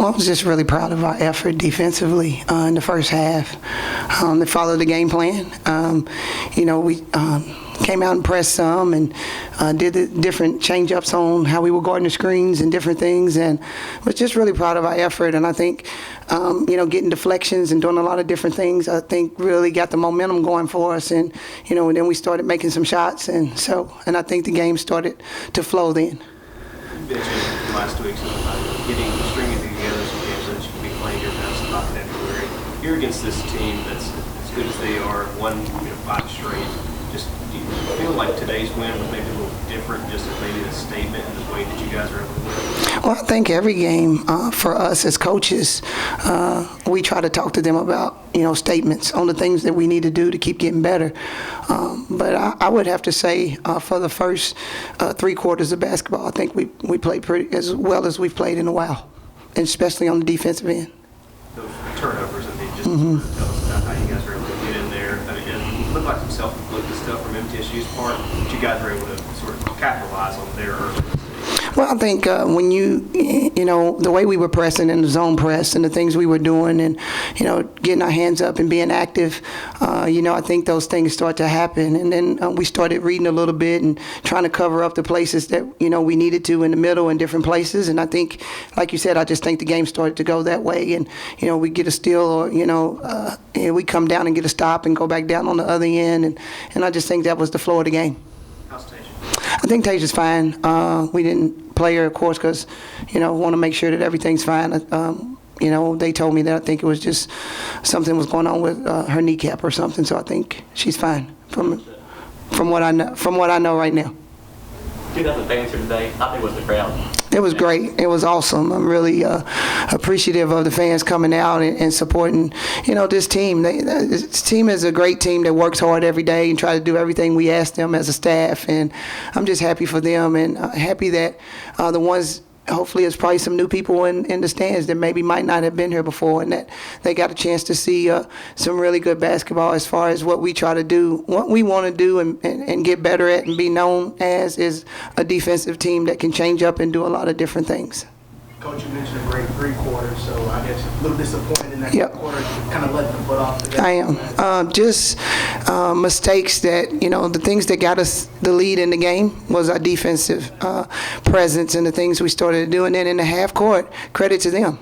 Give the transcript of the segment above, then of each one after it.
Well, I was just really proud of our effort defensively in the first half. To follow the game plan. We came out and pressed some and did the different change-ups on how we were guarding the screens and different things, and was just really proud of our effort. And I think, getting deflections and doing a lot of different things, I think really got the momentum going for us. And, and then we started making some shots, and I think the game started to flow then. You mentioned the last 2 weeks about stringing together some games so that you can be playing your best about February. You're against this team that's as good as they are, won 5 straight. Just do you feel like today's win was maybe a little different, just as maybe a statement in the way that you guys are able to win? Well, I think every game for us as coaches, we try to talk to them about statements on the things that we need to do to keep getting better. But I would have to say for the first 3 quarters of basketball, I think we played pretty as well as we've played in a while, and especially on the defensive end. Those turnovers, just tell us about how you guys were able to get in there. It looked like some self-inflicted stuff from MTSU's part, but you guys were able to sort of capitalize on their early. Well, I think when the way we were pressing in the zone press and the things we were doing and, getting our hands up and being active, I think those things start to happen. And then we started reading a little bit and trying to cover up the places that, we needed to in the middle and different places. And I think, like you said, I just think the game started to go that way. And, we get a steal or, we come down and get a stop and go back down on the other end. And I just think that was the flow of the game. How's Tasia? I think Tasia's fine. We didn't play her, of course, because, want to make sure that everything's fine. They told me that I think it was just something was going on with her kneecap or something. So I think she's fine from what I know right now. 2,000 fans here today. How big was the crowd? It was great. It was awesome. I'm really appreciative of the fans coming out and supporting, this team. This team is a great team that works hard every day and try to do everything we ask them as a staff. And I'm just happy for them and happy that the ones, hopefully there's probably some new people in the stands that maybe might not have been here before, and that they got a chance to see some really good basketball as far as what we try to do. What we want to do and get better at and be known as is a defensive team that can change up and do a lot of different things. Coach, you mentioned a great 3 quarters, so I guess a little disappointed in that quarter, kind of letting the foot off the gas. I am. Just mistakes that, the things that got us the lead in the game was our defensive presence and the things we started to do. And then in the half court, credit to them.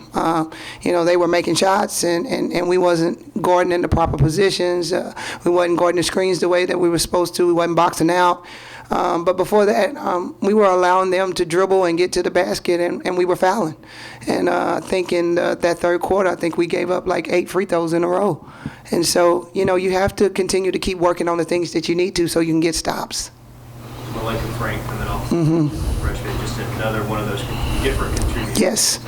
They were making shots and we wasn't guarding in the proper positions. We wasn't guarding the screens the way that we were supposed to. We wasn't boxing out. But before that, we were allowing them to dribble and get to the basket, and we were fouling. And I think in that third quarter, I think we gave up like 8 free throws in a row. And so, you have to continue to keep working on the things that you need to so you can get stops. Malika Frank, and then also freshman, just another one of those different contributors. Yes.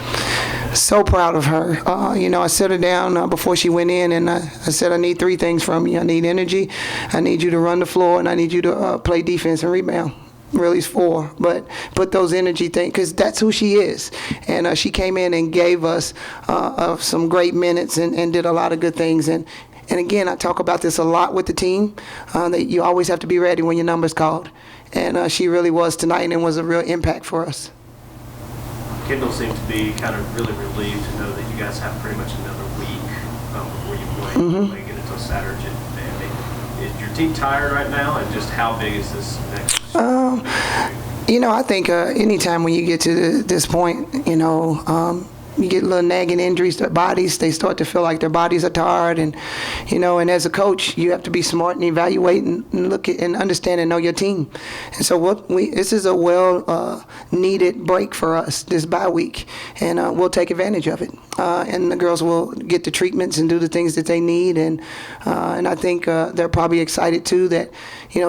So proud of her. I set her down before she went in, and I said, I need 3 things from you. I need energy, I need you to run the floor, and I need you to play defense and rebound. Really, it's 4, but put those energy things, because that's who she is. And she came in and gave us some great minutes and did a lot of good things. And again, I talk about this a lot with the team, that you always have to be ready when your number's called. And she really was tonight and was a real impact for us. Kendall seemed to be kind of really relieved to know that you guys have pretty much another week before you play again until Saturday. Is your team tired right now, and just how big is this next? I think anytime when you get to this point, you get little nagging injuries to their bodies. They start to feel like their bodies are tired, and and as a coach, you have to be smart and evaluate and look at and understand and know your team. And so this is a needed break for us, this bye week, and we'll take advantage of it. And the girls will get the treatments and do the things that they need, and I think they're probably excited too that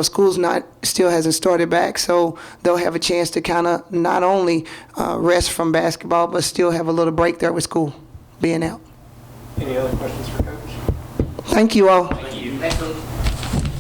school's still hasn't started back, so they'll have a chance to kind of not only rest from basketball, but still have a little break there with school being out. Any other questions for Coach? Thank you all. Thank you.